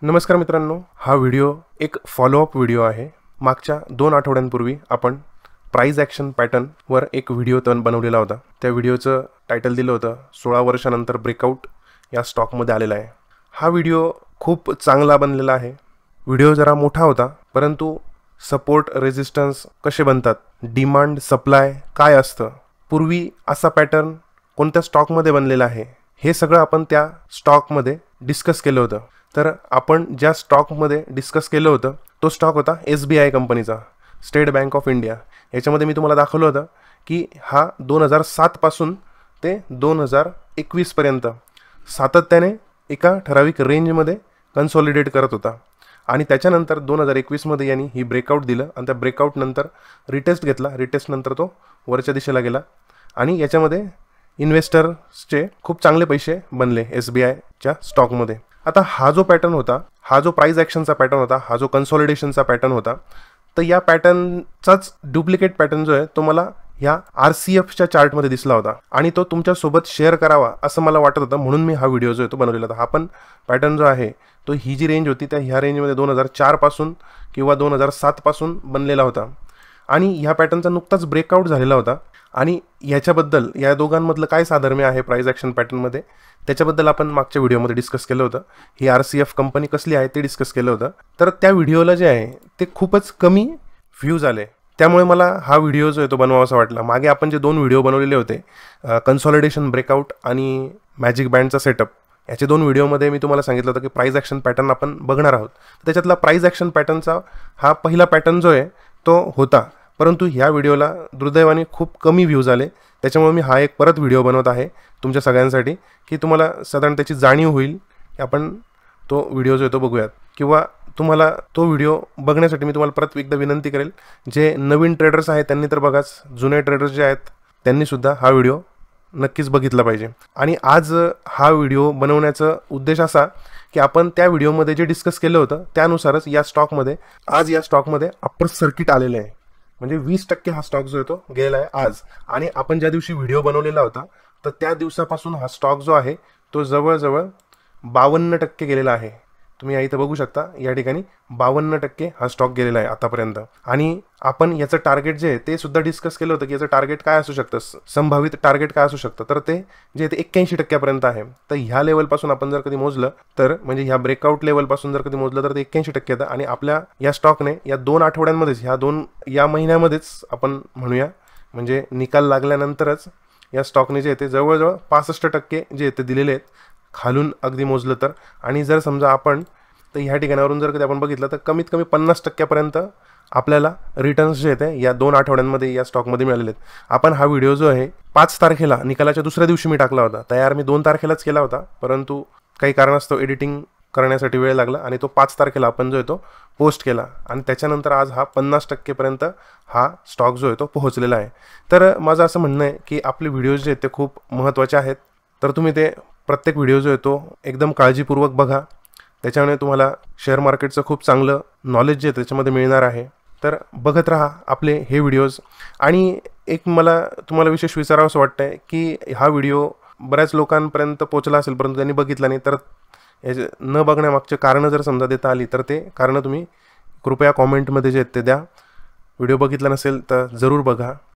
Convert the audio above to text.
नमस्कार मित्रांनो, हा व्हिडिओ एक फॉलोअप व्हिडिओ आहे। मागच्या 2 आठवड्यांपूर्वी आपण प्राइस ॲक्शन पॅटर्नवर एक व्हिडिओ बनवलेला होता। त्या व्हिडिओचं टायटल दिलं होतं 16 वर्षानंतर ब्रेकआउट या स्टॉकमध्ये आलेला आहे। हा व्हिडिओ खूप चांगला बनलेला आहे। व्हिडिओ जरा मोठा होता, परंतु सपोर्ट रेजिस्टन्स कसे बनतात, डिमांड सप्लाय काय असतं, पूर्वी असा पॅटर्न कोणत्या स्टॉकमध्ये बनलेला आहे, हे सगळं आपण त्या स्टॉकमध्ये डिस्कस केलं होतं। तर आपण ज्या स्टॉकमध्ये डिस्कस केलं होतं तो स्टॉक होता SBI कंपनीचा, स्टेट बँक ऑफ इंडिया। याच्यामध्ये मी तुम्हाला दाखवलं होतं की हा 2007 पासून ते 2021 पर्यंत सातत्याने एका ठराविक रेंजमध्ये कन्सॉलिडेट करत होता आणि त्याच्यानंतर 2021 मध्ये यांनी ही ब्रेकआउट दिलं आणि त्या ब्रेकआउट नंतर रिटेस्ट घेतला। रिटेस्ट नंतर तो वरच्या दिशेला गेला आणि याच्यामध्ये इन्व्हेस्टर्सचे खूप चांगले पैसे बनले SBIच्या स्टॉकमध्ये। आता हा जो पॅटर्न होता, हा जो प्राइस ॲक्शनचा पॅटर्न होता, हा जो कन्सॉलिडेशनचा पॅटर्न होता, तर या पॅटर्नचाच डुप्लिकेट पॅटर्न जो आहे तो मला ह्या RCFच्या चार्टमध्ये दिसला होता आणि तो तुमच्यासोबत शेअर करावा असं मला वाटत होतं, म्हणून मी हा व्हिडिओ जो आहे तो बनवलेला होता। हा पण पॅटर्न जो आहे तो ही जी रेंज होती त्या ह्या रेंजमध्ये 2004 पासून किंवा 2007 पासून बनलेला होता आणि ह्या पॅटर्नचा नुकताच ब्रेकआउट झालेला होता आणि याच्याबद्दल या दोघांमधलं काय साधर्म्य आहे प्राइस ॲक्शन पॅटर्नमध्ये त्याच्याबद्दल आपण मागच्या व्हिडिओमध्ये डिस्कस केलं होतं। ही RCF कंपनी कसली आहे ते डिस्कस केलं होतं। तर त्या व्हिडिओला जे आहे ते खूपच कमी व्ह्यूज आले, त्यामुळे मला हा व्हिडिओ जो आहे तो बनवावासा वाटला। मागे आपण जे 2 व्हिडिओ बनवलेले होते, कन्सॉलिडेशन ब्रेकआउट आणि मॅजिक बँडचा सेटअप, याचे 2 व्हिडिओमध्ये मी तुम्हाला सांगितलं होतं की प्राइस ॲक्शन पॅटर्न आपण बघणार आहोत। त्याच्यातला प्राइस ॲक्शन पॅटर्नचा हा पहिला पॅटर्न जो आहे तो होता, परंतु ह्या व्हिडिओला दुर्दैवाने खूप कमी व्ह्यूज आले। त्याच्यामुळे मी हा एक परत व्हिडिओ बनवत आहे तुमच्या सगळ्यांसाठी की तुम्हाला साधारण त्याची जाणीव होईल की आपण तो व्हिडिओ जो आहे तो बघूयात, किंवा तुम्हाला तो व्हिडिओ बघण्यासाठी मी तुम्हाला परत एकदा विनंती करेल, जे नवीन ट्रेडर्स आहेत त्यांनी तर बघाच, जुने ट्रेडर्स जे आहेत त्यांनीसुद्धा हा व्हिडिओ नक्कीच बघितला पाहिजे। आणि आज हा व्हिडिओ बनवण्याचा उद्देश असा की आपण त्या व्हिडिओमध्ये जे डिस्कस केलं होतं त्यानुसारच या स्टॉकमध्ये आज या स्टॉकमध्ये अप्पर सर्किट आलेलं आहे, म्हणजे 20% हा स्टॉक जो आहे तो गेलेला आहे आज। आणि आपण ज्या दिवशी व्हिडिओ बनवलेला होता तर त्या दिवसापासून हा स्टॉक जो आहे तो जवळजवळ 52% गेलेला आहे। तुम्ही या इथं बघू शकता, या ठिकाणी 52% हा स्टॉक गेलेला आहे आतापर्यंत। आणि आपण याचं टार्गेट जे आहे ते सुद्धा डिस्कस केलं होतं की याचं टार्गेट काय असू शकतं, संभावित टार्गेट काय असू शकतं, तर ते जे ते 81% आहे। तर ह्या लेवलपासून आपण जर कधी मोजलं तर म्हणजे ह्या ब्रेकआउट लेवलपासून जर कधी मोजलं तर ते 81% येतं आणि आपल्या या स्टॉकने या 2 आठवड्यांमध्येच या महिन्यामध्येच आपण म्हणूया, म्हणजे निकाल लागल्यानंतरच या स्टॉकने जे आहे ते जवळजवळ 65% जे आहे ते दिलेले आहेत खालून अगदी मोजलं तर। आणि जर समजा आपण तर ह्या ठिकाणावरून जर कधी आपण बघितलं तर कमीत कमी 50% पर्यंत आपल्याला रिटर्न्स जे आहेत या 2 आठवड्यांमध्ये या स्टॉकमध्ये मिळालेले आहेत। आपण हा व्हिडिओ जो आहे 5 तारखेला निकालाच्या दुसऱ्या दिवशी मी टाकला होता, तयार मी 2 तारखेलाच केला होता, परंतु काही कारणास्तव एडिटिंग करण्यासाठी वेळ लागला आणि तो 5 तारखेला आपण जो आहे तो पोस्ट केला आणि त्याच्यानंतर आज हा 50% पर्यंत हा स्टॉक जो आहे तो पोहोचलेला आहे। तर माझं असं म्हणणं आहे की आपले व्हिडिओज जे आहेत ते खूप महत्त्वाचे आहेत, तर तुम्ही ते प्रत्येक व्हिडिओ जो आहे तो एकदम काळजीपूर्वक बघा, त्याच्यामुळे तुम्हाला शेअर मार्केटचं खूप चांगलं नॉलेज जे आहे त्याच्यामध्ये मिळणार आहे। तर बघत राहा आपले हे व्हिडिओज। आणि एक मला तुम्हाला विशेष विचारावं असं वाटतं आहे की हा व्हिडिओ बऱ्याच लोकांपर्यंत पोहोचला असेल परंतु त्यांनी बघितला नाही, तर याचे न बघण्यामागचे कारणं जर समजा देता आली तर ते कारणं तुम्ही कृपया कॉमेंटमध्ये जे आहेत ते द्या। व्हिडिओ बघितला नसेल तर जरूर बघा